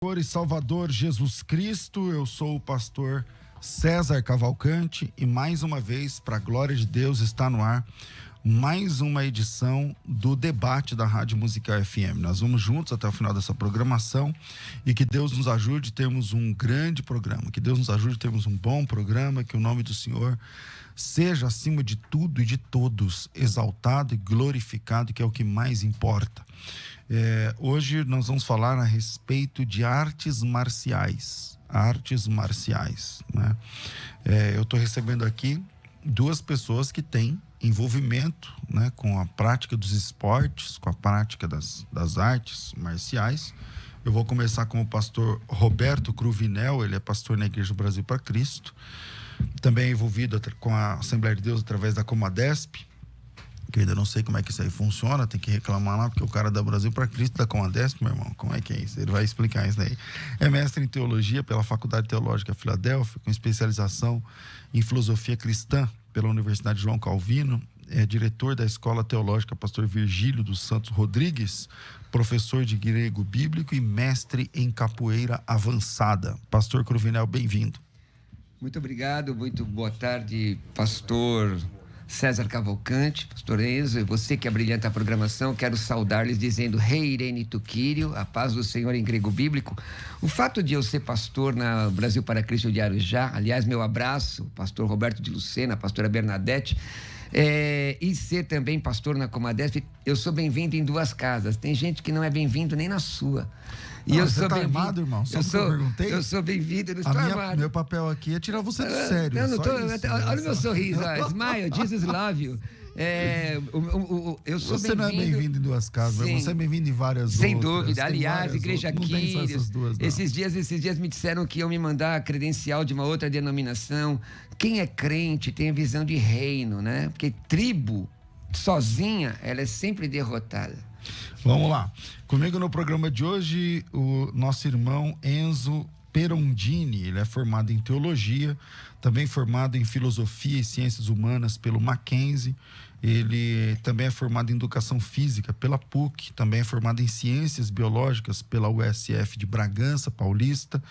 Senhor e Salvador Jesus Cristo, eu sou o pastor César Cavalcante e mais uma vez, para a glória de Deus, está no ar mais uma edição do debate da Rádio Musical FM. Nós vamos juntos até o final dessa programação e que Deus nos ajude a termos um grande programa, que Deus nos ajude a termos um bom programa, que o nome do Senhor seja acima de tudo e de todos exaltado e glorificado, que é o que mais importa. Hoje nós vamos falar a respeito de artes marciais, né? Eu estou recebendo aqui duas pessoas que têm envolvimento, né, com a prática dos esportes, com a prática das artes marciais. Eu vou começar com o pastor Roberto Cruvinel, ele é pastor na Igreja do Brasil para Cristo, também é envolvido com a Assembleia de Deus através da Comadesp, que eu ainda não sei como é que isso aí funciona, tem que reclamar lá, porque o cara da Brasil para Cristo da Comadesp, meu irmão, como é que é isso? Ele vai explicar isso daí. É mestre em teologia pela Faculdade Teológica Filadélfia, com especialização em filosofia cristã pela Universidade João Calvino, é diretor da Escola Teológica Pastor Virgílio dos Santos Rodrigues, professor de grego bíblico e mestre em capoeira avançada. Pastor Cruvinel, bem-vindo. Muito obrigado, muito boa tarde, pastor César Cavalcante, pastor Enzo, e você que abrilhanta a programação. Quero saudar-lhes dizendo Rei Irene Tuquírio, a paz do Senhor em grego bíblico. O fato de eu ser pastor na Brasil para Cristo de Arujá, aliás, meu abraço, pastor Roberto de Lucena, pastora Bernadette, e ser também pastor na Comadesp, eu sou bem-vindo em duas casas. Tem gente que não é bem-vindo nem na sua. E eu sou bem-vindo, armado, irmão? Eu sou bem-vindo, não estou armado. Meu papel aqui é tirar você do sério. Olha o meu sorriso, smile, Jesus love you. Eu sou você não é bem-vindo em duas casas, mas você é bem-vindo em várias outras. Sem dúvida. Aliás, Igreja Quírios, esses dias me disseram que iam me mandar a credencial de uma outra denominação. Quem é crente tem a visão de reino, né? Porque tribo, sozinha, ela é sempre derrotada. Vamos lá. Comigo no programa de hoje, o nosso irmão Enzo Perondini. Ele é formado em teologia, também formado em filosofia e ciências humanas pelo Mackenzie. Ele também é formado em educação física pela PUC, também é formado em ciências biológicas pela USF de Bragança Paulista.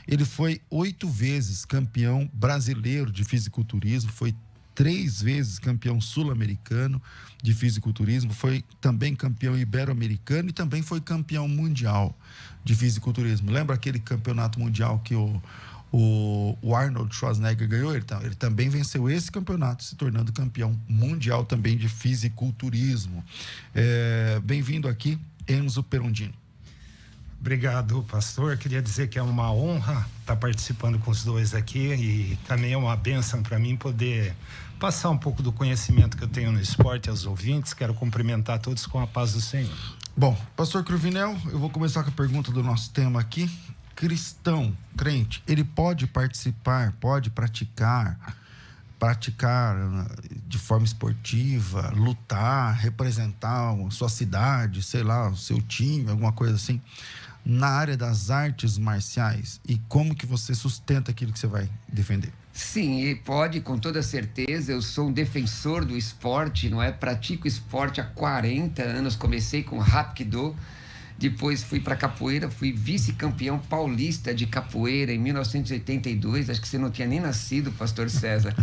Ele foi 8 vezes campeão brasileiro de fisiculturismo, foi 3 vezes campeão sul-americano de fisiculturismo, foi também campeão ibero-americano e também foi campeão mundial de fisiculturismo. Lembra aquele campeonato mundial que o Arnold Schwarzenegger ganhou? Ele também venceu esse campeonato, se tornando campeão mundial também de fisiculturismo. Bem-vindo aqui, Enzo Perondini. Obrigado, pastor. Queria dizer que é uma honra estar participando com os dois aqui e também é uma bênção para mim poder passar um pouco do conhecimento que eu tenho no esporte aos ouvintes. Quero cumprimentar todos com a paz do Senhor. Bom, pastor Cruvinel, eu vou começar com a pergunta do nosso tema aqui. Cristão, crente, ele pode participar, pode praticar de forma esportiva, lutar, representar a sua cidade, sei lá, o seu time, alguma coisa assim, na área das artes marciais? E como que você sustenta aquilo que você vai defender? Sim, e pode, com toda certeza. Eu sou um defensor do esporte, não é? Pratico esporte há 40 anos, comecei com Hapkido, depois fui para capoeira, fui vice-campeão paulista de capoeira em 1982, acho que você não tinha nem nascido, pastor César.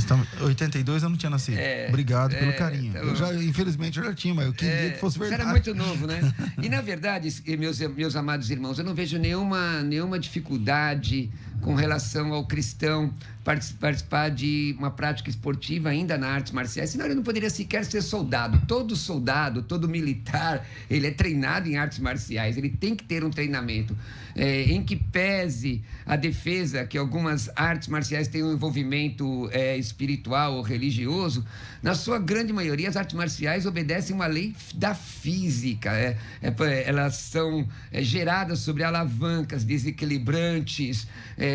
82 eu não tinha nascido. Obrigado pelo carinho. Infelizmente eu já tinha, mas eu queria que fosse verdade. Você era muito novo, né? E na verdade, meus amados irmãos, eu não vejo nenhuma dificuldade com relação ao cristão participar de uma prática esportiva ainda na artes marciais, senão ele não poderia sequer ser soldado. Todo soldado, todo militar, ele é treinado em artes marciais, ele tem que ter um treinamento em que pese a defesa, que algumas artes marciais têm um envolvimento espiritual ou religioso. Na sua grande maioria, as artes marciais obedecem uma lei da física, elas são geradas sobre alavancas, desequilibrantes,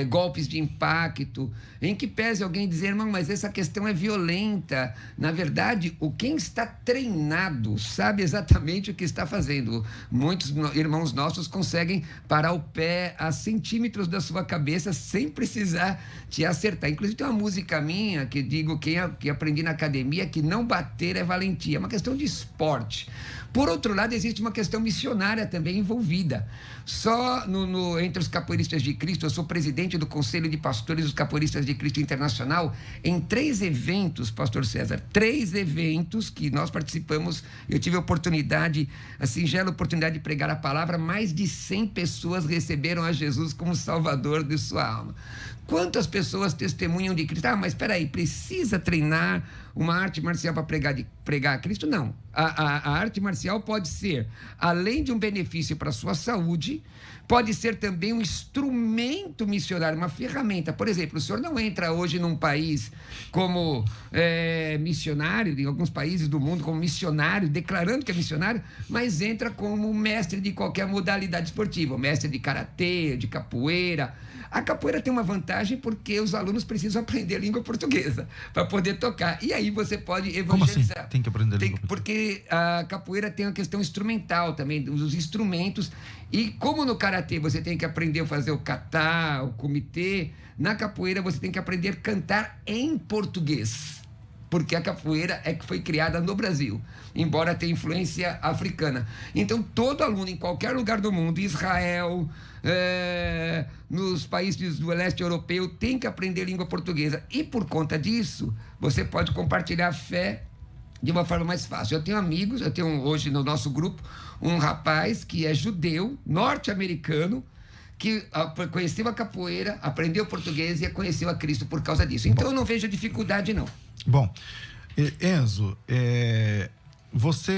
golpes de impacto, em que pese alguém dizer, irmão, mas essa questão é violenta. Na verdade, quem está treinado sabe exatamente o que está fazendo. Muitos irmãos nossos conseguem parar o pé a centímetros da sua cabeça sem precisar te acertar. Inclusive tem uma música minha que digo que aprendi na academia, que não bater é valentia. É uma questão de esporte. Por outro lado, existe uma questão missionária também envolvida. Só entre os capoeiristas de Cristo, eu sou presidente do Conselho de Pastores dos Capoeiristas de Cristo Internacional, em 3 eventos, pastor César, 3 eventos que nós participamos, eu tive a singela oportunidade de pregar a palavra, mais de 100 pessoas receberam a Jesus como Salvador de sua alma. Quantas pessoas testemunham de Cristo? Mas espera aí, precisa treinar uma arte marcial para pregar a Cristo? Não. A arte marcial pode ser, além de um benefício para a sua saúde, pode ser também um instrumento missionário, uma ferramenta. Por exemplo, o senhor não entra hoje num país como missionário, em alguns países do mundo, como missionário, declarando que é missionário, mas entra como mestre de qualquer modalidade esportiva, mestre de karatê, de capoeira. A capoeira tem uma vantagem porque os alunos precisam aprender a língua portuguesa para poder tocar. E aí você pode evangelizar. Como assim? Tem que aprender a língua portuguesa? Porque a capoeira tem uma questão instrumental também, os instrumentos. E como no karatê você tem que aprender a fazer o kata, o kumite, na capoeira você tem que aprender a cantar em português. Porque a capoeira é que foi criada no Brasil, embora tenha influência africana. Então, todo aluno em qualquer lugar do mundo, Israel, nos países do leste europeu, tem que aprender língua portuguesa. E por conta disso, você pode compartilhar a fé de uma forma mais fácil. Eu tenho amigos, eu tenho hoje no nosso grupo um rapaz que é judeu, norte-americano, que conheceu a capoeira, aprendeu português e conheceu a Cristo por causa disso. Então, eu não vejo dificuldade, não. Bom, Enzo,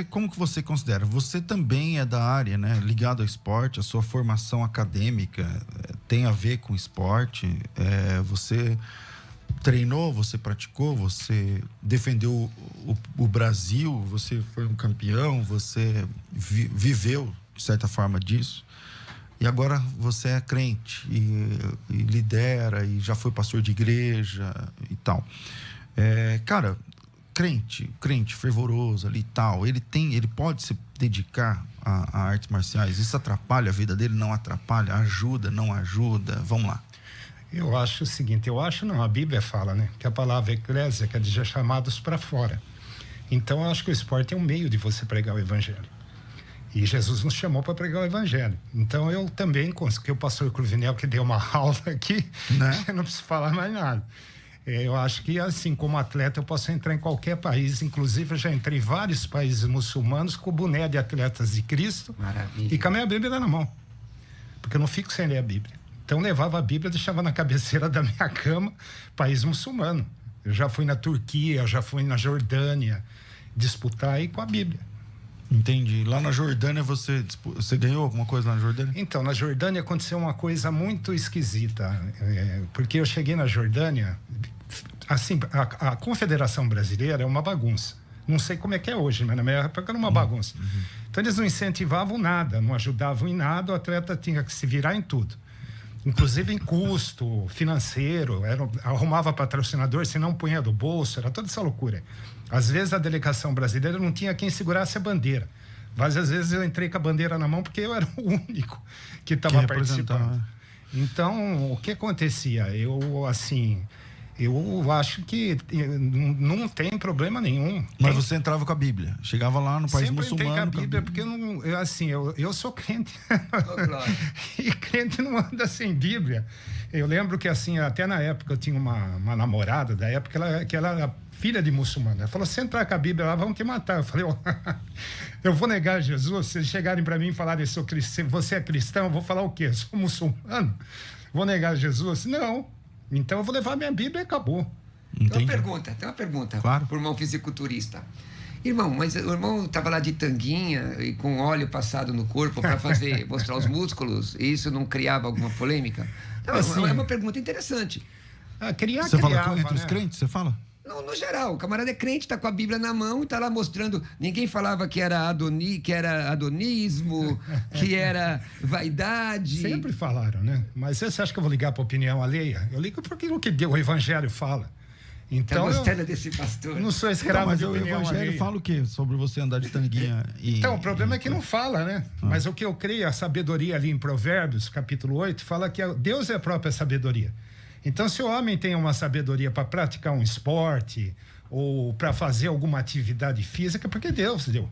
como que você considera? Você também é da área, né? Ligado ao esporte, a sua formação acadêmica tem a ver com esporte. Você treinou, você praticou, você defendeu o Brasil, você foi um campeão, você viveu, de certa forma, disso. E agora você é crente e lidera e já foi pastor de igreja e tal. Cara, crente fervoroso ali e tal, ele pode se dedicar a artes marciais? Isso atrapalha a vida dele? Não atrapalha? Ajuda? Não ajuda? Vamos lá. Eu acho o seguinte, a Bíblia fala, né, que a palavra eclésia quer dizer chamados para fora. Então, eu acho que o esporte é um meio de você pregar o evangelho. E Jesus nos chamou para pregar o evangelho. Então, eu também, que o pastor Cruvinel, que deu uma aula aqui, né? Eu não preciso falar mais nada. Eu acho que, assim, como atleta, eu posso entrar em qualquer país. Inclusive, eu já entrei em vários países muçulmanos com o boné de atletas de Cristo. Maravilha. E com a minha Bíblia na mão. Porque eu não fico sem ler a Bíblia. Então, levava a Bíblia, deixava na cabeceira da minha cama, país muçulmano. Eu já fui na Turquia, já fui na Jordânia, disputar aí com a Bíblia. Entendi. Lá na Jordânia você ganhou alguma coisa lá na Jordânia? Então, na Jordânia aconteceu uma coisa muito esquisita. Porque eu cheguei na Jordânia, assim, a Confederação Brasileira é uma bagunça. Não sei como é que é hoje, mas na minha época era uma bagunça. Então, eles não incentivavam nada, não ajudavam em nada, o atleta tinha que se virar em tudo. Inclusive em custo financeiro, arrumava patrocinador, se não punha do bolso, era toda essa loucura. Às vezes a delegação brasileira não tinha quem segurasse a bandeira. Várias vezes eu entrei com a bandeira na mão porque eu era o único que estava participando. Então, o que acontecia? Eu acho que não tem problema nenhum. Mas você entrava com a Bíblia? Chegava lá no país muçulmano? Sempre entrei com a Bíblia, porque eu sou crente. E crente não anda sem Bíblia. Eu lembro que, assim, até na época eu tinha uma namorada da época que ela era filha de muçulmano. Ela falou, se entrar com a Bíblia lá, vão te matar. Eu falei, eu vou negar Jesus? Se eles chegarem para mim e falarem, você é cristão, eu vou falar o quê? Eu sou muçulmano? Vou negar Jesus? Não. Então eu vou levar minha Bíblia e acabou. Tem uma pergunta claro. Para o irmão fisiculturista. Irmão, mas o irmão estava lá de tanguinha e com óleo passado no corpo para mostrar os músculos, e isso não criava alguma polêmica? Não, assim, é uma pergunta interessante. Você fala entre os crentes, você fala? Não, no geral, o camarada é crente, está com a Bíblia na mão e está lá mostrando. Ninguém falava que era adonismo, que era vaidade. Sempre falaram, né? Mas você acha que eu vou ligar para a opinião alheia? Eu ligo porque o que o Evangelho fala. Então, tá gostando desse pastor? Não sou escravo de O opinião Evangelho alheia. fala o quê? Sobre você andar de tanguinha Então, o problema é que não fala, né? Mas o que eu creio, a sabedoria ali em Provérbios, capítulo 8, fala que Deus é a própria sabedoria. Então, se o homem tem uma sabedoria para praticar um esporte ou para fazer alguma atividade física, porque Deus deu.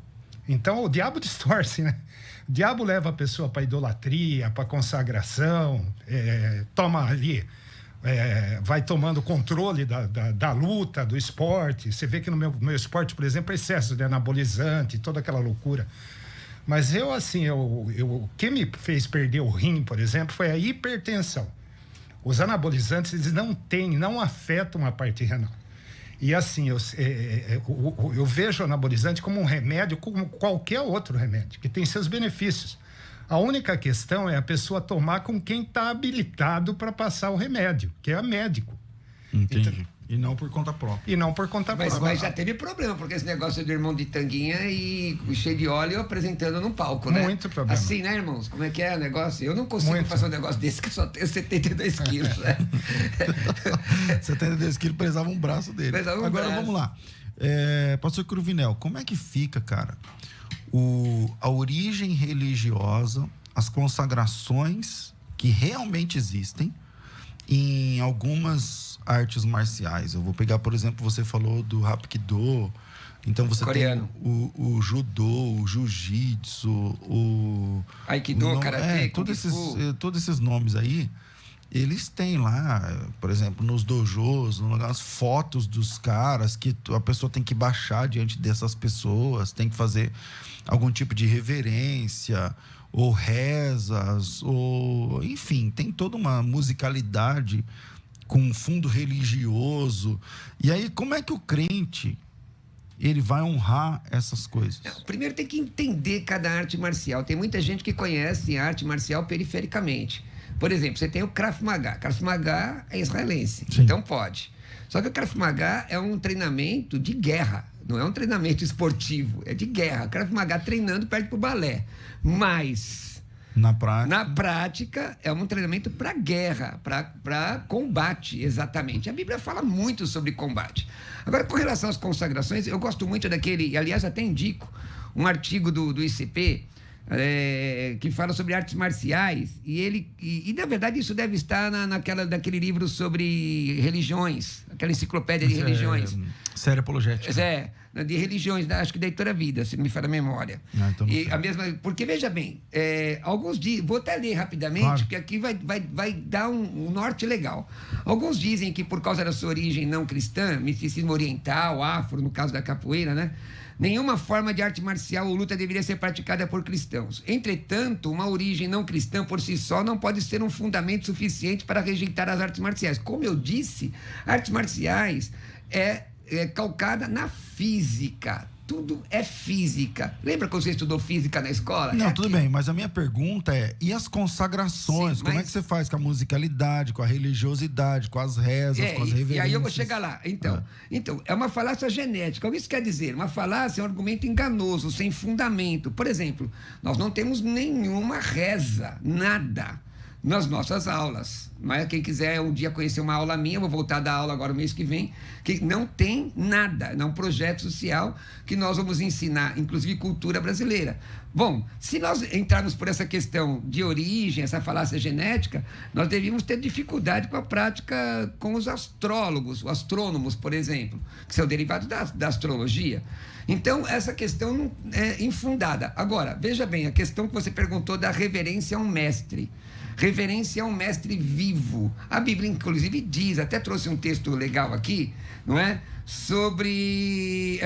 Então, o diabo distorce, né? O diabo leva a pessoa para idolatria, para consagração, toma ali, vai tomando controle da luta, do esporte. Você vê que no meu esporte, por exemplo, excesso de anabolizante, toda aquela loucura. Mas o que me fez perder o rim, por exemplo, foi a hipertensão. Os anabolizantes, eles não afetam a parte renal. E assim, eu vejo o anabolizante como um remédio, como qualquer outro remédio, que tem seus benefícios. A única questão é a pessoa tomar com quem está habilitado para passar o remédio, que é médico. Entendi. Então, e não por conta própria. Mas já teve problema, porque esse negócio do irmão de tanguinha e cheio de óleo apresentando num palco, né? Muito problema. Assim, né, irmãos? Como é que é o negócio? Eu não consigo fazer um negócio desse que só tenho 72 quilos, né? 72 quilos pesava um braço dele. Agora vamos lá. Pastor Cruvinel, como é que fica, cara, a origem religiosa, as consagrações que realmente existem em algumas artes marciais? Eu vou pegar, por exemplo, você falou do Hapkido, então você coreano. Tem o judô, o jiu-jitsu, o aikido, karatê, todos esses nomes aí, eles têm lá, por exemplo, nos dojos, as fotos dos caras que a pessoa tem que baixar diante dessas pessoas, tem que fazer algum tipo de reverência, ou rezas, ou enfim, tem toda uma musicalidade com fundo religioso. E aí, como é que o crente ele vai honrar essas coisas? Primeiro tem que entender cada arte marcial. Tem muita gente que conhece a arte marcial perifericamente. Por exemplo, você tem o Krav Maga. Krav Maga é israelense, Sim. Então pode. Só que o Krav Maga é um treinamento de guerra, não é um treinamento esportivo, é de guerra. O Krav Maga treinando perde pro balé. Mas na prática é um treinamento para guerra, para combate, exatamente. A Bíblia fala muito sobre combate. Agora, com relação às consagrações, eu gosto muito daquele, aliás, até indico um artigo do ICP, que fala sobre artes marciais, e na verdade isso deve estar daquele livro sobre religiões, aquela enciclopédia de religiões. Série apologética. De religiões, acho que da Editora Vida, se não me falha a memória. Então porque, veja bem, alguns dizem, vou até ler rapidamente, claro, que aqui vai dar um norte legal. Alguns dizem que por causa da sua origem não cristã, misticismo oriental, afro, no caso da capoeira, né? Nenhuma forma de arte marcial ou luta deveria ser praticada por cristãos. Entretanto, uma origem não cristã por si só não pode ser um fundamento suficiente para rejeitar as artes marciais. Como eu disse, artes marciais é calcada na física. Tudo é física. Lembra quando você estudou física na escola? Não, tudo bem, mas a minha pergunta e as consagrações? Sim, como é que você faz com a musicalidade, com a religiosidade, com as rezas, com as reverências? E aí eu vou chegar lá. Então, é uma falácia genética. O que isso quer dizer? Uma falácia é um argumento enganoso, sem fundamento. Por exemplo, nós não temos nenhuma reza, nada, nas nossas aulas. Mas quem quiser um dia conhecer uma aula minha, eu vou voltar a dar aula agora no mês que vem, que não tem nada, é um projeto social que nós vamos ensinar, inclusive cultura brasileira. Bom, se nós entrarmos por essa questão de origem, essa falácia genética, nós devíamos ter dificuldade com a prática com os astrólogos, os astrônomos, por exemplo, que são derivados da astrologia. Então, essa questão não é infundada. Agora, veja bem, a questão que você perguntou da reverência a um mestre. Reverência a um mestre vivo. A Bíblia, inclusive, diz, até trouxe um texto legal aqui, não é? Sobre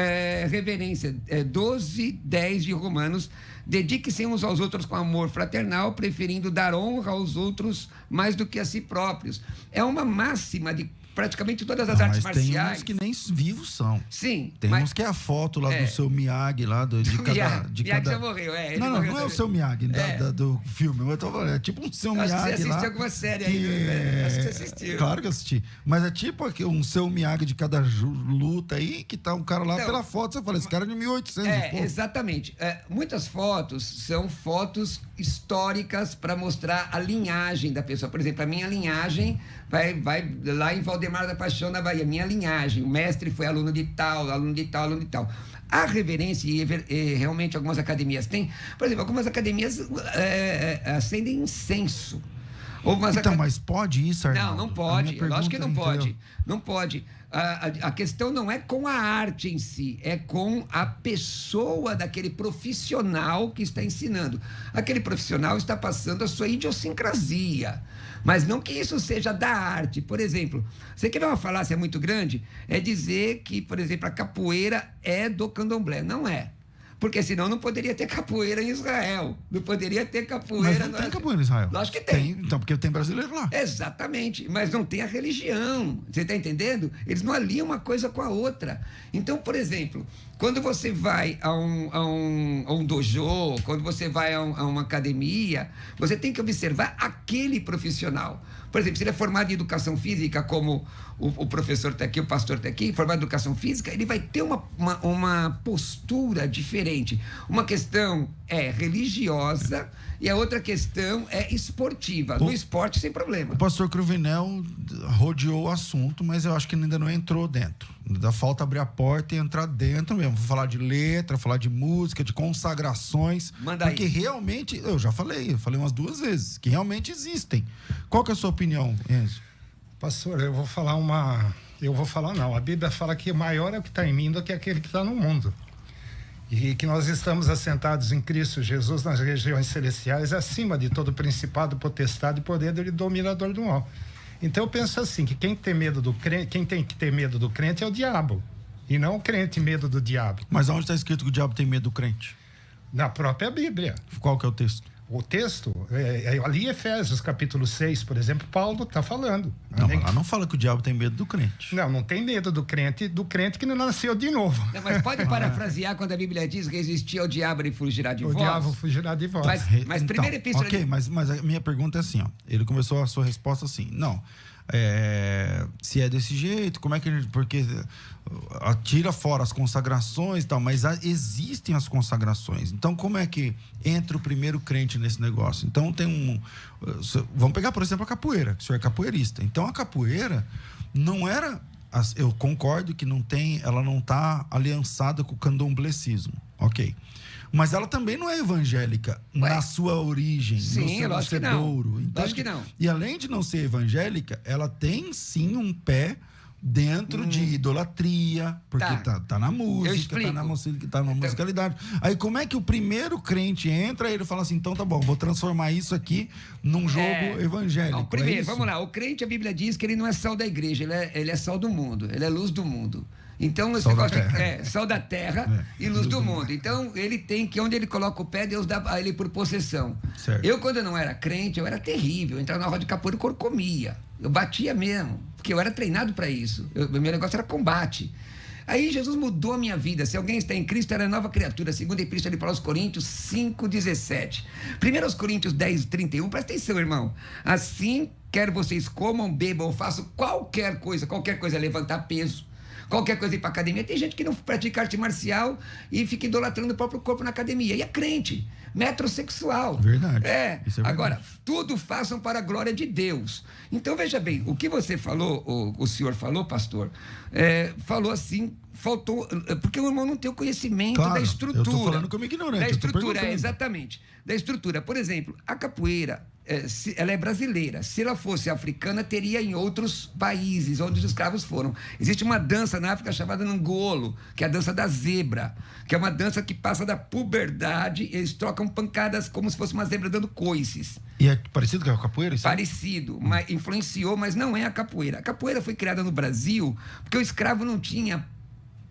reverência. 12:10 de Romanos. Dedique-se uns aos outros com amor fraternal, preferindo dar honra aos outros mais do que a si próprios. É uma máxima de praticamente todas as artes marciais. Tem uns que nem vivos são. Sim. Tem uns que é a foto lá do seu Miyagi, lá Miyagi já morreu, Não é o seu Miyagi do filme. Eu tô falando, é tipo um seu Miyagi lá. Você assistiu alguma série aí, acho que você assistiu. Claro que eu assisti. Mas é tipo um seu Miyagi de cada luta aí, que tá um cara lá pela foto, você fala, esse cara é de 1800 e pouco. Exatamente. Muitas fotos são fotos históricas para mostrar a linhagem da pessoa. Por exemplo, a minha linhagem vai lá em Valdemar da Paixão, na Bahia. Minha linhagem, o mestre foi aluno de tal, aluno de tal, aluno de tal. A reverência, e realmente algumas academias têm, por exemplo, algumas academias acendem incenso. Então, mas pode isso, Arnaldo? Não pode. Lógico que não pode. Entendeu? Não pode. A questão não é com a arte em si, é com a pessoa daquele profissional que está ensinando. Aquele profissional está passando a sua idiosincrasia. Mas não que isso seja da arte. Por exemplo, você quer ver uma falácia muito grande? É dizer que, por exemplo, a capoeira é do candomblé. Não é. Porque senão não poderia ter capoeira em Israel. Não poderia ter capoeira... Mas não tem capoeira em Israel. Lógico que tem. Então, porque tem brasileiro lá. Exatamente. Mas não tem a religião. Você está entendendo? Eles não aliam uma coisa com a outra. Então, por exemplo, quando você vai a um dojo, quando você vai a uma academia, você tem que observar aquele profissional. Por exemplo, se ele é formado em educação física, como o professor está aqui, o pastor está aqui, formado em educação física, ele vai ter uma postura diferente. Uma questão é religiosa e a outra questão é esportiva. No esporte, sem problema. O pastor Cruvinel rodeou o assunto, mas eu acho que ainda não entrou dentro. Ainda falta abrir a porta e entrar dentro mesmo. Vou falar de letra, falar de música, de consagrações. Manda porque aí. realmente, eu falei umas 2 vezes, que realmente existem. Qual que é a sua opinião, Enzo? Pastor, a Bíblia fala que maior é o que está em mim do que aquele que está no mundo. E que nós estamos assentados em Cristo Jesus nas regiões celestiais, acima de todo principado, potestade e poder e dominador do mal. Então eu penso assim, que quem tem que ter medo do crente é o diabo, e não o crente medo do diabo. Mas onde está escrito que o diabo tem medo do crente? Na própria Bíblia. Qual que é o texto? O texto, ali em Efésios, capítulo 6, por exemplo, Paulo está falando. Não, mas lá não fala que o diabo tem medo do crente. Não tem medo do crente que não nasceu de novo. Não, mas pode parafrasear quando a Bíblia diz que resistir ao diabo e fugirá de vós? O diabo fugirá de vós. Mas primeira epístola... Ok, mas a minha pergunta é assim, ó. Ele começou a sua resposta assim, não... se é desse jeito, como é que ele... Porque tira fora as consagrações e tal, mas existem as consagrações. Então, como é que entra o primeiro crente nesse negócio? Então, vamos pegar, por exemplo, a capoeira. O senhor é capoeirista. Então, a capoeira não era... Eu concordo que ela não está aliançada com o candomblecismo. Ok. Mas ela também não é evangélica na sua origem, sim, no seu nascedouro. Então, lógico que não. E além de não ser evangélica, ela tem sim um pé dentro de idolatria, porque tá na música, tá na musicalidade. Aí como é que o primeiro crente entra e ele fala assim, então tá bom, vou transformar isso aqui num jogo evangélico? Não, primeiro, vamos lá, o crente, a Bíblia diz que ele não é sal da igreja, ele é sal do mundo, ele é luz do mundo. Então, esse negócio sal da terra e luz do mundo. Então, ele tem que, onde ele coloca o pé, Deus dá a ele por possessão. Certo. Eu, quando eu não era crente, eu era terrível. Eu entrava na roda de capoeira e corcomia. Eu batia mesmo, porque eu era treinado para isso. Meu negócio era combate. Aí Jesus mudou a minha vida. Se alguém está em Cristo, era nova criatura. Segunda epístola de Paulo aos Coríntios 5:17. 1 Coríntios 10:31. Presta atenção, irmão. Assim, quer vocês comam, bebam ou façam qualquer coisa é levantar peso. Qualquer coisa ir para academia. Tem gente que não pratica arte marcial e fica idolatrando o próprio corpo na academia. E é crente, metrosexual. Verdade. Isso é agora, verdade. Tudo façam para a glória de Deus. Então, veja bem, o que você falou, o senhor falou, pastor, falou assim, faltou... Porque o irmão não tem o conhecimento da estrutura. Eu estou falando como ignorante. Da estrutura, exatamente. Da estrutura. Por exemplo, a capoeira... ela é brasileira. Se ela fosse africana, teria em outros países onde os escravos foram. Existe uma dança na África chamada Ngolo, que é a dança da zebra, que é uma dança que passa da puberdade, eles trocam pancadas como se fosse uma zebra dando coices. E é parecido com a capoeira? Isso? Parecido, mas influenciou, mas não é a capoeira. A capoeira foi criada no Brasil porque o escravo não tinha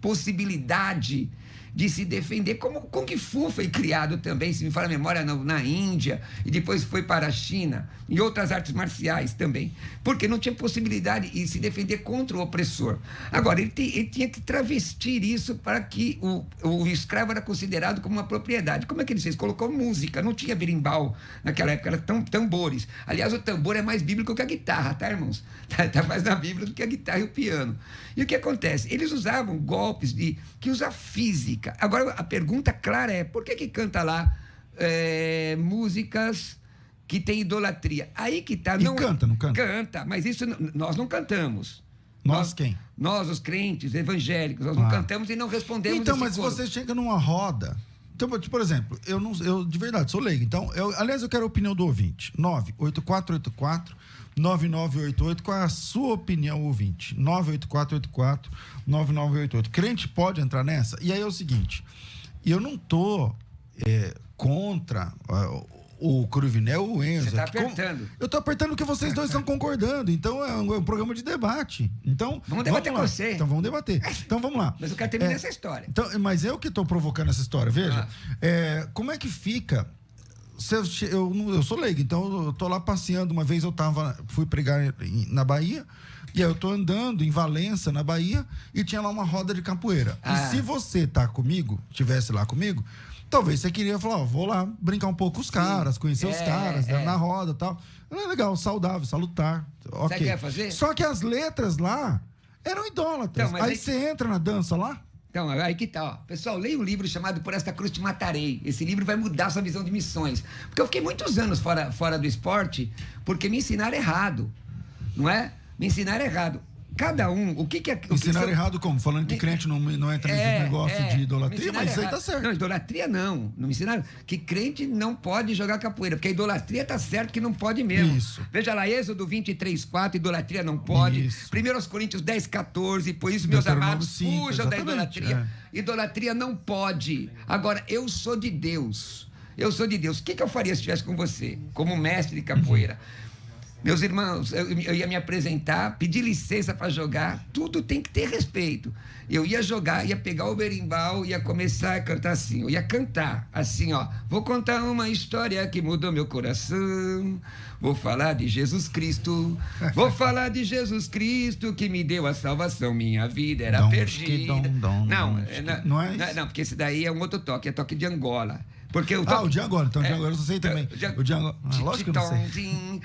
possibilidade de se defender, como o Kung Fu foi criado também, se me fala a memória, na Índia, e depois foi para a China, e outras artes marciais também, porque não tinha possibilidade de se defender contra o opressor. Agora, ele tinha que travestir isso para que o escravo era considerado como uma propriedade. Como é que ele fez? Colocou música, não tinha berimbau naquela época, eram tambores. Aliás, o tambor é mais bíblico que a guitarra, tá, irmãos? Tá mais na Bíblia do que a guitarra e o piano. E o que acontece? Eles usavam golpes que usa física. Agora, a pergunta clara é, por que canta lá músicas que tem idolatria? Aí que tá... Não canta? Canta, mas isso nós não cantamos. Nós quem? Nós, os crentes evangélicos, nós não cantamos e não respondemos. Então, mas você chega numa roda, Então, por exemplo, eu de verdade sou leigo. Então, aliás, eu quero a opinião do ouvinte. 98484-9988. Qual é a sua opinião, ouvinte? 98484-9988. Crente pode entrar nessa? E aí é o seguinte, eu não tô contra o Cruvinel ou o Enzo. Você tá apertando. Eu tô apertando porque vocês dois estão concordando. Então, é um programa de debate. Então, vamos debater com você. Então, vamos debater. Então, vamos lá. Mas eu quero terminar essa história. Então, mas eu que estou provocando essa história. Veja, como é que fica... Eu sou leigo, então eu tô lá passeando. Uma vez fui pregar na Bahia, e aí eu tô andando em Valença, na Bahia, e tinha lá uma roda de capoeira. E se você estivesse lá comigo, talvez você queria falar, vou lá brincar um pouco com os caras, conhecer os caras, na roda e tal. É legal, saudável, salutar. Ok. Você quer fazer? Só que as letras lá eram idólatras. Então, aí você entra na dança lá. Então, aí que tá, ó. Pessoal, leia um livro chamado Por Esta Cruz Te Matarei. Esse livro vai mudar a sua visão de missões. Porque eu fiquei muitos anos fora do esporte porque me ensinaram errado, não é? Me ensinaram errado. Cada um, o que é... Ensinaram errado como? Falando que crente não entra nesse negócio de idolatria, mas isso aí tá certo. Não, idolatria não. Não me ensinaram que crente não pode jogar capoeira, porque a idolatria tá certo que não pode mesmo. Isso. Veja lá, Êxodo 23:4, idolatria não pode. Isso. 1 Coríntios 10:14, por isso, meus amados, fujam da idolatria. Idolatria não pode. Agora, eu sou de Deus. Eu sou de Deus. O que eu faria se estivesse com você, como mestre de capoeira? Meus irmãos, eu ia me apresentar, pedir licença para jogar, tudo tem que ter respeito. Eu ia jogar, ia pegar o berimbau, ia começar a cantar assim. Eu ia cantar assim, ó. Vou contar uma história que mudou meu coração. Vou falar de Jesus Cristo. Vou falar de Jesus Cristo que me deu a salvação. Minha vida era perdida. Não, porque esse daí é um outro toque, é toque de Angola. Porque o de Angola. Então, o de Angola eu sei também. O de Angola. Lógico que eu não sei.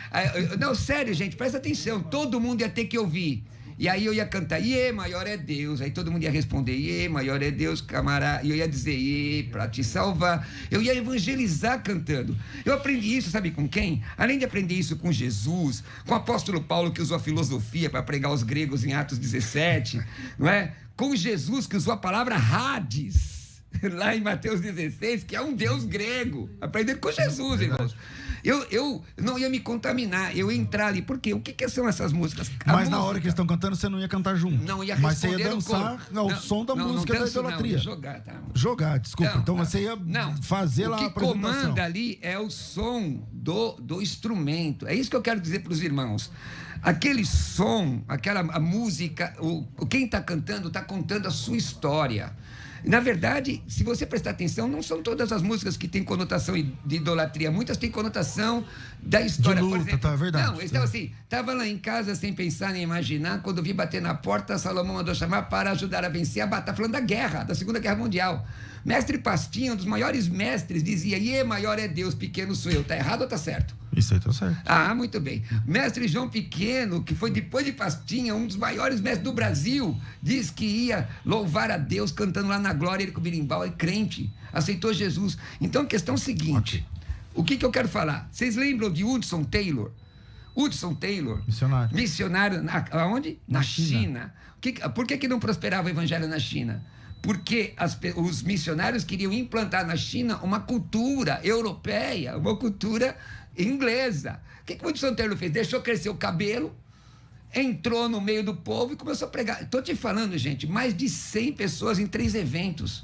Não, sério, gente, presta atenção. Todo mundo ia ter que ouvir. E aí eu ia cantar, Iê, maior é Deus. Aí todo mundo ia responder, Iê, maior é Deus, camarada. E eu ia dizer, Iê, pra te salvar. Eu ia evangelizar cantando. Eu aprendi isso, sabe com quem? Além de aprender isso com Jesus, com o apóstolo Paulo, que usou a filosofia para pregar os gregos em Atos 17, não é? Com Jesus, que usou a palavra Hades, lá em Mateus 16, que é um deus grego. Aprendendo com Jesus, irmãos. Eu não ia me contaminar, eu ia entrar ali. Por quê? O que são essas músicas? Mas na hora que eles estão cantando, você não ia cantar junto. Não ia responder. Mas você ia dançar ao som da música da idolatria. Jogar, tá? Jogar, desculpa. Então você ia fazer lá a apresentação. O que comanda ali é o som do instrumento. É isso que eu quero dizer para os irmãos. Aquele som, a música, quem está cantando está contando a sua história. Na verdade, se você prestar atenção, não são todas as músicas que têm conotação de idolatria. Muitas têm conotação da história. De luta, por exemplo. tá, verdade. Não, então assim, estava lá em casa sem pensar nem imaginar, quando vi bater na porta, Salomão mandou chamar para ajudar a vencer a batalha. Falando da guerra, da Segunda Guerra Mundial. Mestre Pastinha, um dos maiores mestres, dizia, Iê, maior é Deus, pequeno sou eu. Tá errado ou tá certo? Isso aí tá certo. Ah, muito bem. Mestre João Pequeno, que foi depois de Pastinha, um dos maiores mestres do Brasil, diz que ia louvar a Deus cantando lá na glória, ele com o berimbau, é crente, aceitou Jesus. Então a questão é a seguinte, o que eu quero falar? Vocês lembram de Hudson Taylor? Hudson Taylor, missionário aonde? Na China. Por que não prosperava o evangelho na China? Porque os missionários queriam implantar na China uma cultura europeia, uma cultura inglesa. O que o Hudson Taylor fez? Deixou crescer o cabelo, entrou no meio do povo e começou a pregar. Estou te falando, gente, mais de 100 pessoas em 3 eventos.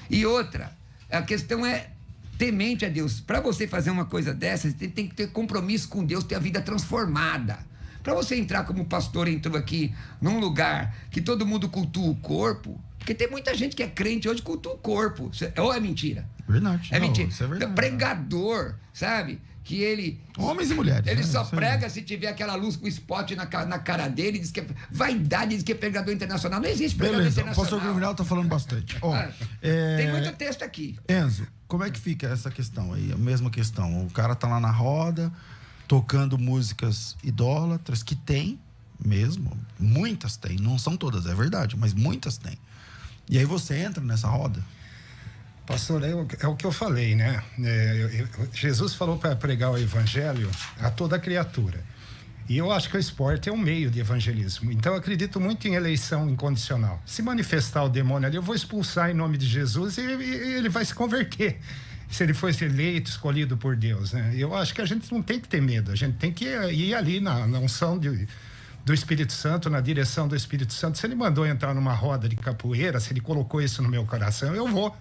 E outra, a questão é temente a Deus. Para você fazer uma coisa dessa, você tem que ter compromisso com Deus, ter a vida transformada. Para você entrar como o pastor entrou aqui num lugar que todo mundo cultua o corpo, porque tem muita gente que é crente hoje que cultua o corpo. Ou é mentira? Verdade. É mentira. Isso é verdade. Pregador, sabe? Que ele... Homens e mulheres. Ele só prega se tiver aquela luz com spot na cara dele, diz que é vaidade, diz que é pregador internacional. Não existe pregador internacional. O pastor Cruvinel está falando bastante. Tem muito texto aqui. Enzo, como é que fica essa questão aí? A mesma questão. O cara tá lá na roda, tocando músicas idólatras, que tem mesmo. Muitas tem. Não são todas, é verdade, mas muitas tem. E aí você entra nessa roda? Pastor, é o que eu falei, né? Jesus falou para pregar o evangelho a toda criatura. E eu acho que o esporte é um meio de evangelismo. Então, eu acredito muito em eleição incondicional. Se manifestar o demônio ali, eu vou expulsar em nome de Jesus e ele vai se converter. Se ele for eleito, escolhido por Deus, né? Eu acho que a gente não tem que ter medo. A gente tem que ir ali na unção do Espírito Santo, na direção do Espírito Santo. Se ele mandou entrar numa roda de capoeira, se ele colocou isso no meu coração, eu vou.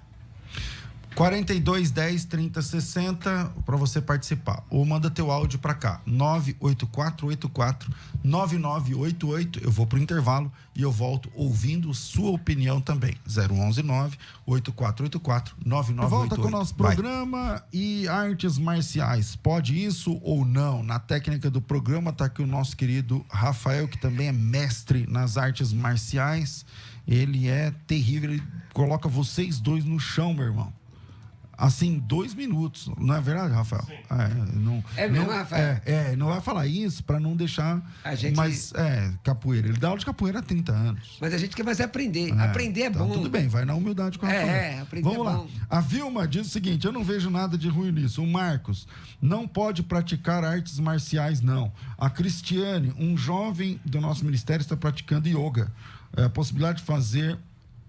42 10 30 60 para você participar. Ou manda teu áudio para cá. 98484 9988. Eu vou pro intervalo e eu volto ouvindo sua opinião também. 011 98484 9988. Volta com o nosso programa. E artes marciais. Pode isso ou não? Na técnica do programa tá aqui o nosso querido Rafael, que também é mestre nas artes marciais. Ele é terrível, ele coloca vocês dois no chão, meu irmão. Assim, 2 minutos. Não é verdade, Rafael? Mesmo, Rafael? Não vai falar isso para não deixar... Mas, capoeira. Ele dá aula de capoeira há 30 anos. Mas a gente quer mais aprender. Aprender é bom. Tudo bem, vai na humildade com a Rafael. Aprender Vamos lá. A Vilma diz o seguinte, eu não vejo nada de ruim nisso. O Marcos, não pode praticar artes marciais, não. A Cristiane, um jovem do nosso ministério, está praticando yoga. A possibilidade de fazer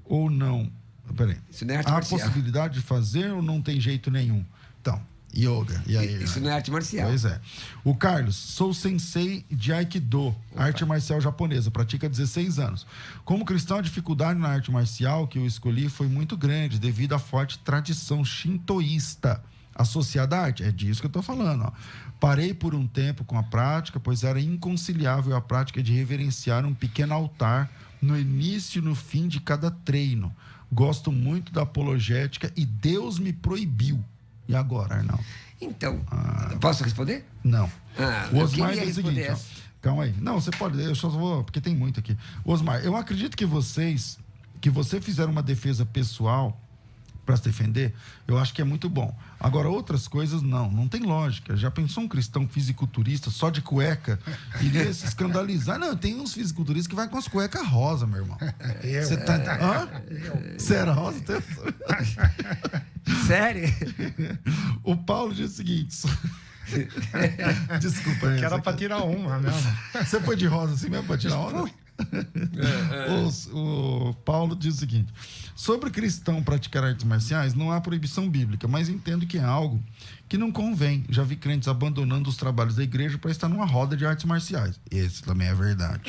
ou não... Peraí. Isso não é arte marcial. Há possibilidade de fazer ou não tem jeito nenhum? Então, yoga. E aí, isso não é arte marcial. Pois é. O Carlos, sou sensei de Aikido, arte marcial japonesa, pratica há 16 anos. Como cristão, a dificuldade na arte marcial que eu escolhi foi muito grande, devido à forte tradição shintoísta associada à arte. É disso que eu estou falando. Ó. Parei por um tempo com a prática, pois era inconciliável a prática de reverenciar um pequeno altar no início e no fim de cada treino. Gosto muito da apologética e Deus me proibiu. E agora, Arnaldo? Então, posso responder? Não. O Osmar diz o seguinte, ó, calma aí. Não, você pode, eu só vou, porque tem muito aqui. Osmar, eu acredito que você fizeram uma defesa pessoal para se defender, eu acho que é muito bom. Agora, outras coisas, não tem lógica. Já pensou um cristão fisiculturista só de cueca? Iria se escandalizar. Não, tem uns fisiculturistas que vai com as cuecas rosa, meu irmão. Você tá... Você era rosa? Sério? O Paulo diz o seguinte... Desculpa aí. Que era para tirar uma mesmo. Você foi de rosa assim mesmo para tirar onda? O Paulo diz o seguinte: sobre cristão praticar artes marciais, não há proibição bíblica, mas entendo que é algo que não convém. Já vi crentes abandonando os trabalhos da igreja para estar numa roda de artes marciais. Esse também é verdade.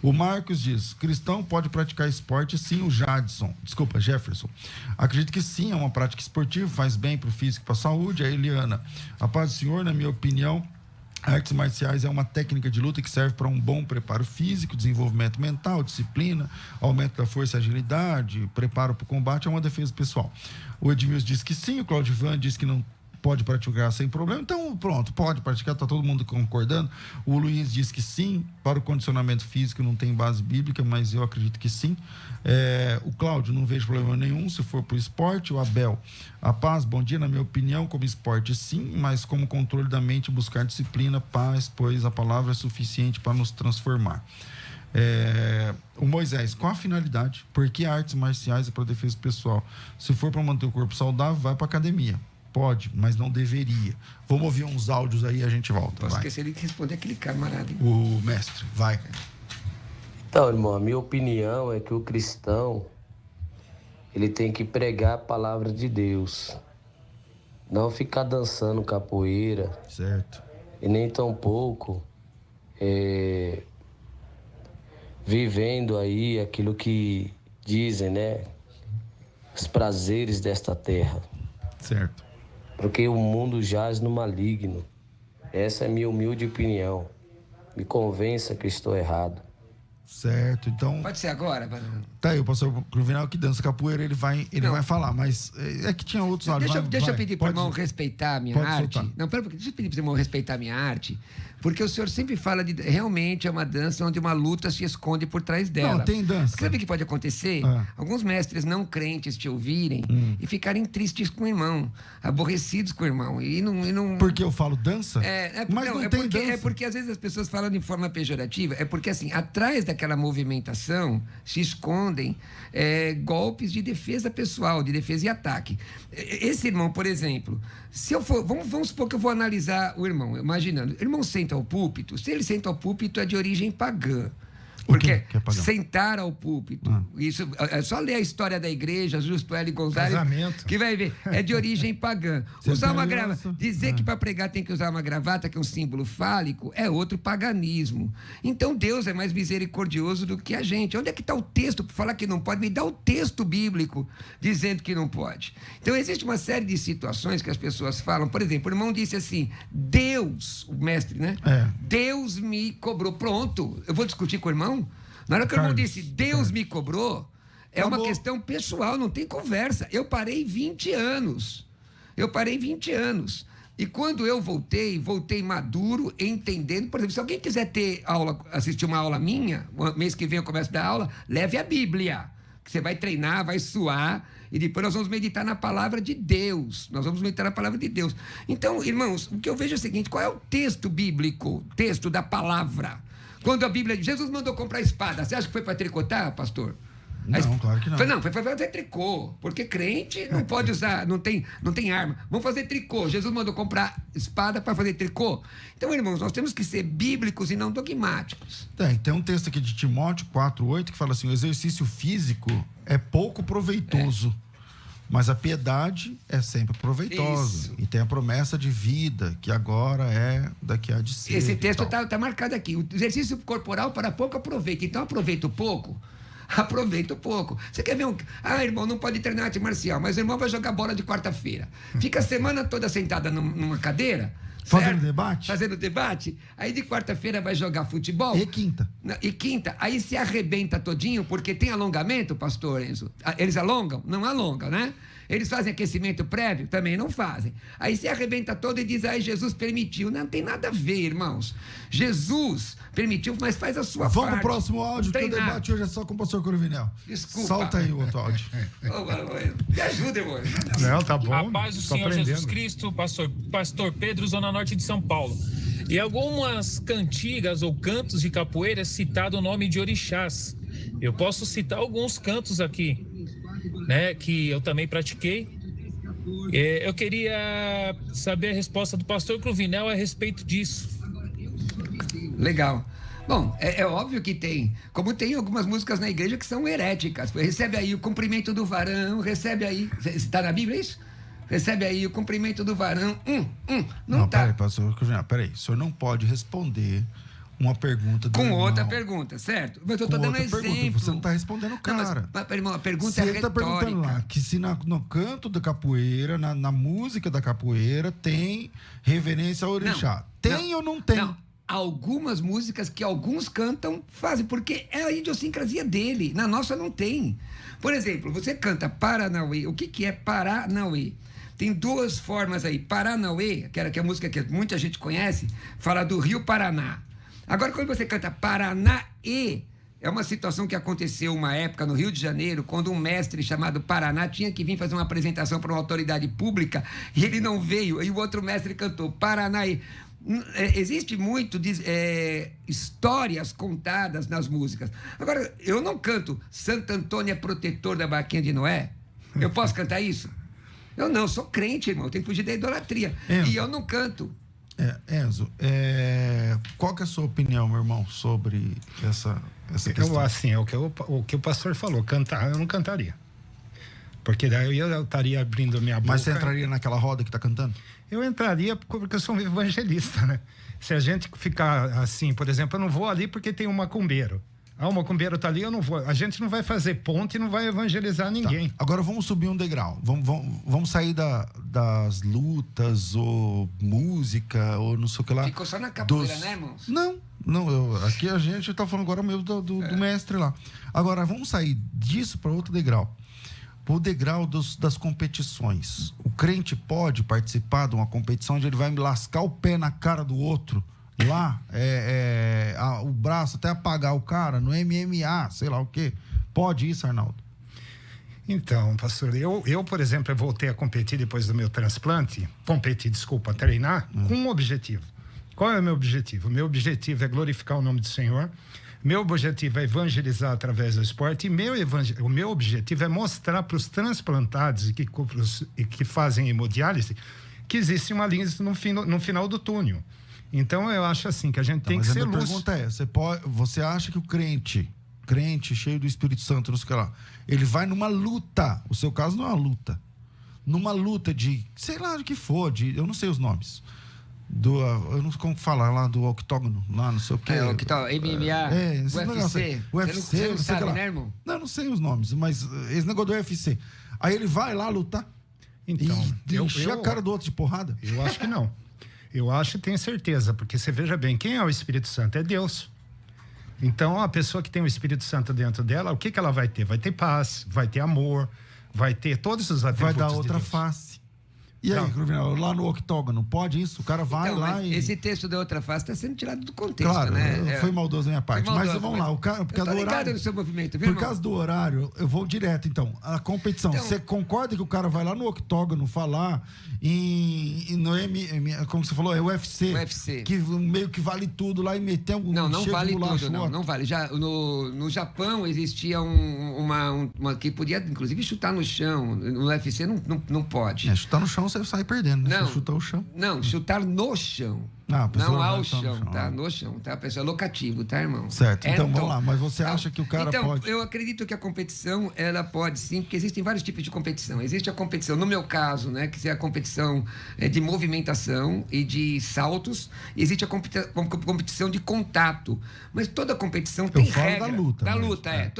O Marcos diz: cristão pode praticar esporte, sim. O Jefferson, acredito que sim, é uma prática esportiva, faz bem para o físico e para a saúde. A Eliana: a paz do Senhor, na minha opinião, artes marciais é uma técnica de luta que serve para um bom preparo físico, desenvolvimento mental, disciplina, aumento da força e agilidade, preparo para o combate, é uma defesa pessoal. O Edmilson diz que sim, o Claudivan diz que não pode praticar sem problema. Então, pronto, pode praticar, está todo mundo concordando. O Luiz diz que sim, para o condicionamento físico não tem base bíblica, mas eu acredito que sim. O Cláudio, não vejo problema nenhum se for para o esporte. O Abel: a paz, bom dia, na minha opinião, como esporte sim, mas como controle da mente, buscar disciplina, paz, pois a palavra é suficiente para nos transformar. O Moisés: qual a finalidade? Por que artes marciais é para defesa pessoal? Se for para manter o corpo saudável, vai para academia. Pode, mas não deveria. Vamos ouvir uns áudios aí e a gente volta. Posso esquecer de responder aquele camarada. O mestre, vai. Então, irmão, a minha opinião é que o cristão, ele tem que pregar a palavra de Deus. Não ficar dançando capoeira. Certo. E nem tampouco vivendo aí aquilo que dizem, né? Os prazeres desta terra. Certo. Porque o mundo jaz no maligno. Essa é a minha humilde opinião. Me convença que estou errado. Certo, então... Pode ser agora? Tá aí, o pastor Cruvinel que dança capoeira, ele vai falar, mas é que tinha outros áudios. Deixa eu pedir para o irmão respeitar a minha arte. Soltar. Não, pera, deixa eu pedir para o irmão respeitar a minha arte, porque o senhor sempre fala de... Realmente é uma dança onde uma luta se esconde por trás dela. Não, tem dança. Sabe o que pode acontecer? Alguns mestres não crentes te ouvirem e ficarem tristes com o irmão, aborrecidos com o irmão. E não... Porque eu falo dança? Mas não tem dança. É porque às vezes as pessoas falam de forma pejorativa, é porque assim, atrás daquela movimentação se escondem golpes de defesa pessoal, de defesa e ataque. Esse irmão, por exemplo, se eu for... Vamos supor que eu vou analisar o irmão, imaginando. O irmão senta senta ao púlpito, se ele senta ao púlpito é de origem pagã. O Porque que é pagão? sentar ao púlpito, isso é só ler a história da igreja, Justo L. Gonzalez, Casamento. que vai ver, é de origem pagã. Usar uma gravata, dizer que para pregar tem que usar uma gravata, que é um símbolo fálico, é outro paganismo. Então Deus é mais misericordioso do que a gente. Onde é que está o texto para falar que não pode? Me dá o texto bíblico dizendo que não pode. Então existe uma série de situações que as pessoas falam. Por exemplo, o irmão disse assim, Deus, o mestre, né? Deus me cobrou. Pronto, eu vou discutir com o irmão? Na hora que o irmão disse, Deus me cobrou, é uma questão pessoal, não tem conversa. Eu parei 20 anos. E quando eu voltei maduro, entendendo. Por exemplo, se alguém quiser ter aula, assistir uma aula minha, mês que vem eu começo a dar aula, leve a Bíblia. Que você vai treinar, vai suar, e depois nós vamos meditar na palavra de Deus. Então, irmãos, o que eu vejo é o seguinte, qual é o texto bíblico, texto da palavra? Quando a Bíblia diz, Jesus mandou comprar espada, você acha que foi para tricotar, pastor? Não, claro que não. Foi para fazer tricô, porque crente não pode usar, não tem arma. Vamos fazer tricô. Jesus mandou comprar espada para fazer tricô. Então, irmãos, nós temos que ser bíblicos e não dogmáticos. Tem um texto aqui de Timóteo 4:8 que fala assim, o exercício físico é pouco proveitoso, mas a piedade é sempre proveitosa. Isso. E tem a promessa de vida, que agora é daqui a de ser. Esse texto está marcado aqui. O exercício corporal para pouco aproveita. Então, aproveita o pouco. Você quer ver irmão, não pode treinar arte marcial, mas o irmão vai jogar bola de quarta-feira. Fica a semana toda sentada numa cadeira. Fazendo debate. Aí de quarta-feira vai jogar futebol. E quinta. Aí se arrebenta todinho, porque tem alongamento, pastor Enzo. Eles alongam? Não alongam, né? Eles fazem aquecimento prévio? Também não fazem. Aí se arrebenta todo e diz, Jesus permitiu. Não tem nada a ver, irmãos. Jesus permitiu, mas faz a sua parte. Vamos pro próximo áudio, que o debate hoje é só com o pastor Cruvinel. Desculpa. Solta aí o outro áudio. Me ajuda, irmão. Não, tá bom. A paz do Senhor Jesus Cristo, pastor Pedro, Zona Norte de São Paulo. Em algumas cantigas ou cantos de capoeira é citado o nome de orixás. Eu posso citar alguns cantos aqui, né, que eu também pratiquei. Eu queria saber a resposta do pastor Cruvinel a respeito disso. Legal. Bom, é óbvio que tem. Como tem algumas músicas na igreja que são heréticas. Recebe aí o cumprimento do varão, recebe aí... Está na Bíblia isso? Recebe aí o cumprimento do varão. Não tá. Peraí, pastor Cruvinel, peraí. O senhor não pode responder uma pergunta do com irmão. Outra pergunta, certo? Mas eu tô dando exemplo. Você não está respondendo o cara. Mas, irmão, a pergunta você é retórica. Você está perguntando lá que se no canto da capoeira, na música da capoeira, tem reverência ao orixá. Tem ou não tem? Não. Algumas músicas que alguns cantam fazem, porque é a idiosincrasia dele. Na nossa não tem. Por exemplo, você canta Paranauê. O que é Paranauê? Tem duas formas aí. Paranauê, que é a música que muita gente conhece, fala do Rio Paraná. Agora, quando você canta Paranaê, é uma situação que aconteceu uma época no Rio de Janeiro, quando um mestre chamado Paraná tinha que vir fazer uma apresentação para uma autoridade pública e ele não veio, e o outro mestre cantou Paranaê. Existe muito histórias contadas nas músicas. Agora, eu não canto Santo Antônio é protetor da barquinha de Noé. Eu posso cantar isso? Eu não, sou crente, irmão. Eu tenho que fugir da idolatria. Enzo, e eu não canto. Enzo, qual que é a sua opinião, meu irmão, sobre essa questão? Assim, o que o pastor falou, cantar, eu não cantaria. Porque daí eu estaria abrindo minha boca. Mas você entraria naquela roda que está cantando? Eu entraria porque eu sou um evangelista, né? Se a gente ficar assim, por exemplo, eu não vou ali porque tem um macumbeiro. O macumbeiro está ali, eu não vou. A gente não vai fazer ponte e não vai evangelizar ninguém. Tá. Agora vamos subir um degrau. Vamos sair das lutas, ou música, ou não sei o que lá. Ficou só na capoeira, né, irmãos? Não. Aqui a gente está falando agora mesmo do mestre lá. Agora, vamos sair disso para outro degrau. O degrau das competições. O crente pode participar de uma competição onde ele vai me lascar o pé na cara do outro, lá, o braço até apagar o cara, no MMA, sei lá o quê. Pode isso, Arnaldo? Então, pastor, eu, por exemplo, eu voltei a competir depois do meu transplante, treinar, com um objetivo. Qual é o meu objetivo? O meu objetivo é glorificar o nome do Senhor. Meu objetivo é evangelizar através do esporte e o meu objetivo é mostrar para os transplantados e que fazem hemodiálise que existe uma linha no final do túnel. Então, eu acho assim, que a gente tem que ser luz. A pergunta é, você acha que o crente cheio do Espírito Santo, não sei o que lá, ele vai numa luta, o seu caso não é uma luta, numa luta de, sei lá, de que for, eu não sei os nomes, eu não sei como falar lá, do octógono, lá, não sei o que. MMA, UFC. UFC, você não sabe, lá. Né, irmão? Não, não sei os nomes, mas esse negócio do UFC. Aí ele vai lá lutar então, e encher a cara do outro de porrada? Eu acho que não. Eu acho e tenho certeza, porque você veja bem, quem é o Espírito Santo? É Deus. Então, a pessoa que tem o Espírito Santo dentro dela, o que ela vai ter? Vai ter paz, vai ter amor, vai ter todos os atributos. Vai dar outra face. E aí, Cruvinel, lá no octógono, pode isso? O cara vai lá e... Esse texto da outra face está sendo tirado do contexto, claro, né? Foi maldoso da minha parte. Mas vamos lá, por causa do horário... no seu movimento, viu, por causa do horário, eu vou direto, então. A competição, você concorda que o cara vai lá no octógono falar como você falou, é UFC. Que meio que vale tudo lá e meter um... Não vale tudo, não vale. Já, no Japão existia uma que podia, inclusive, chutar no chão. No UFC não pode. Chutar no chão você sai perdendo, né? Você chutar o chão. Não, chutar no chão. Não ao chão, tá? No chão, tá? Pessoal, é locativo, tá, irmão? Certo, então vamos lá. Mas você acha que o cara pode... Então, eu acredito que a competição, ela pode sim, porque existem vários tipos de competição. Existe a competição, no meu caso, né? Que é a competição de movimentação e de saltos. Existe a competição de contato. Mas toda competição tem regra. Da luta.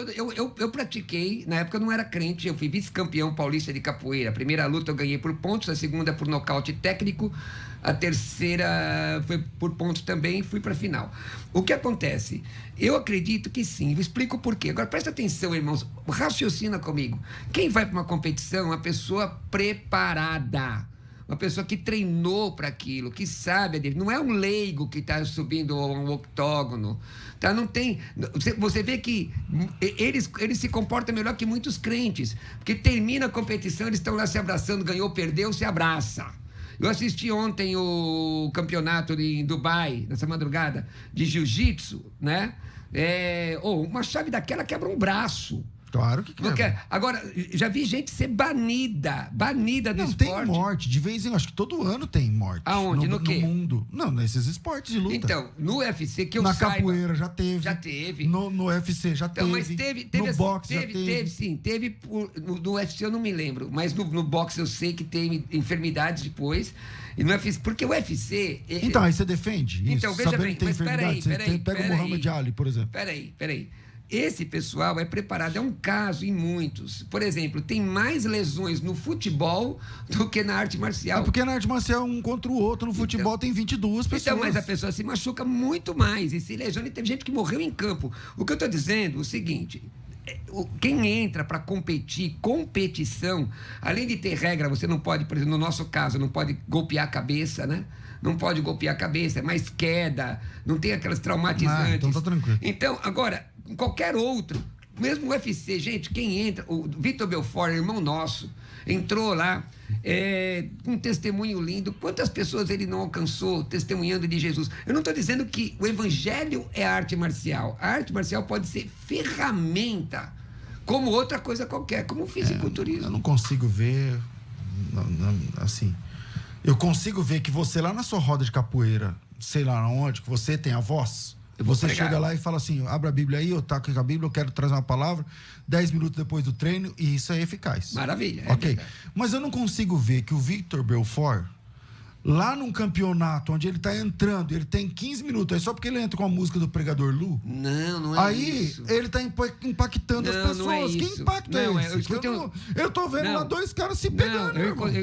Eu pratiquei, na época eu não era crente, eu fui vice-campeão paulista de capoeira. A primeira luta eu ganhei por pontos, a segunda por nocaute técnico, a terceira foi por pontos também e fui para a final. O que acontece? Eu acredito que sim, eu explico por quê. Agora, presta atenção, irmãos, raciocina comigo. Quem vai para uma competição é uma pessoa preparada, uma pessoa que treinou para aquilo, que sabe, não é um leigo que está subindo um octógono, tá? Não tem... Você vê que eles se comportam melhor que muitos crentes, porque termina a competição, eles estão lá se abraçando, ganhou, perdeu, se abraça. Eu assisti ontem o campeonato em Dubai, nessa madrugada, de jiu-jitsu, né? Uma chave daquela quebra um braço. Claro que quebra. Agora, já vi gente ser banida do esporte. Tem morte, de vez em quando, acho que todo ano tem morte. Aonde? No quê? No mundo. Não, nesses esportes de luta. Então, no UFC que eu saiba... Na capoeira já teve. Já teve. No UFC já teve. Mas teve no assim, boxe já teve. Teve sim. No UFC eu não me lembro, mas no boxe eu sei que tem enfermidades depois. E no UFC, porque o UFC... Então, aí você defende isso? Então, veja bem, mas peraí. Pega o Muhammad Ali, por exemplo. Peraí. Esse pessoal é preparado, é um caso em muitos. Por exemplo, tem mais lesões no futebol do que na arte marcial. É porque na arte marcial um contra o outro, no futebol tem 22 pessoas. Então, mas a pessoa se machuca muito mais e se lesiona, e teve gente que morreu em campo. O que eu estou dizendo é o seguinte... Quem entra para competição, além de ter regra, você não pode, por exemplo, no nosso caso, não pode golpear a cabeça, né? Não pode golpear a cabeça, é mais queda, não tem aquelas traumatizantes. Então tá tranquilo. Então, agora, qualquer outro, mesmo o UFC, gente, quem entra, o Vitor Belfort, irmão nosso, entrou lá, um testemunho lindo. Quantas pessoas ele não alcançou testemunhando de Jesus? Eu não estou dizendo que o evangelho é arte marcial. A arte marcial pode ser ferramenta, como outra coisa qualquer, como o fisiculturismo. Eu não consigo ver, assim... Eu consigo ver que você lá na sua roda de capoeira, sei lá onde, que você tem a voz... Você chega lá e fala assim, abre a Bíblia aí, eu taco com a Bíblia, eu quero trazer uma palavra, 10 minutos depois do treino, e isso é eficaz. Maravilha. Ok. Mas eu não consigo ver que o Vitor Belfort, lá num campeonato onde ele tá entrando, ele tem 15 minutos, aí só porque ele entra com a música do Pregador Lu... Não é aí, isso. Aí ele tá impactando as pessoas. Não é Que isso. impacto é esse? Eu tô vendo lá dois caras se pegando.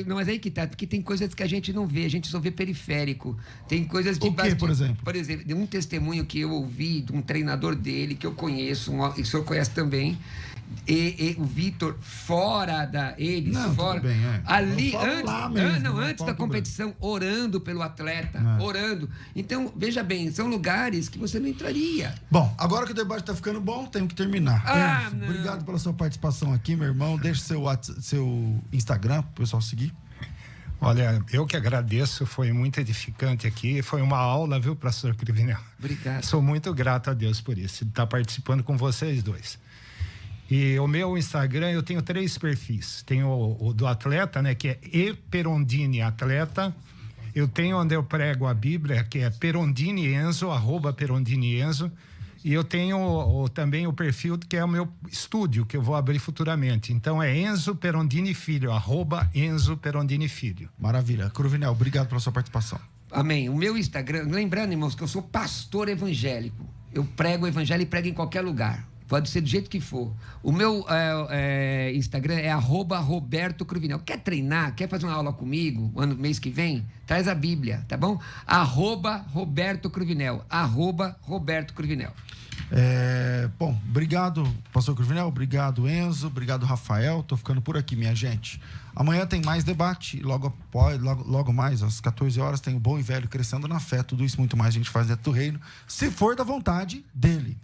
Não, mas aí que tá, porque tem coisas que a gente não vê, a gente só vê periférico. Tem coisas de... O quê, por exemplo? Por exemplo, de um testemunho que eu ouvi de um treinador dele, que eu conheço, e o senhor conhece também, e o Vitor fora tudo bem, ali antes da competição, orando pelo atleta, orando. Então, veja bem, são lugares que você não entraria. Bom, agora que o debate tá ficando bom, temos que terminar. Obrigado pela sua participação aqui, meu irmão. Deixe seu Instagram pro pessoal seguir. Olha, eu que agradeço, foi muito edificante aqui, foi uma aula, viu, professor Cruvinel? Obrigado. Sou muito grato a Deus por isso, de estar participando com vocês dois. E o meu Instagram, eu tenho 3 perfis. Tenho o do atleta, né, que é Eperondini Atleta, Eu tenho onde eu prego a Bíblia, que é Perondini Enzo, @Perondini Enzo. E eu tenho também o perfil que é o meu estúdio, que eu vou abrir futuramente. Então é Enzo Perondini Filho, @Enzo Perondini Filho. Maravilha. Cruvinel, obrigado pela sua participação. Amém. O meu Instagram, lembrando, irmãos, que eu sou pastor evangélico. Eu prego o evangelho e prego em qualquer lugar. Pode ser do jeito que for. O meu Instagram é @Roberto Cruvinel. Quer treinar? Quer fazer uma aula comigo mês que vem? Traz a Bíblia, tá bom? @Roberto Cruvinel. @Roberto Cruvinel. Bom, obrigado, pastor Cruvinel. Obrigado, Enzo. Obrigado, Rafael. Tô ficando por aqui, minha gente. Amanhã tem mais debate. Logo mais, às 14 horas, tem o Bom e Velho Crescendo na Fé. Tudo isso muito mais a gente faz dentro do reino, se for da vontade dele.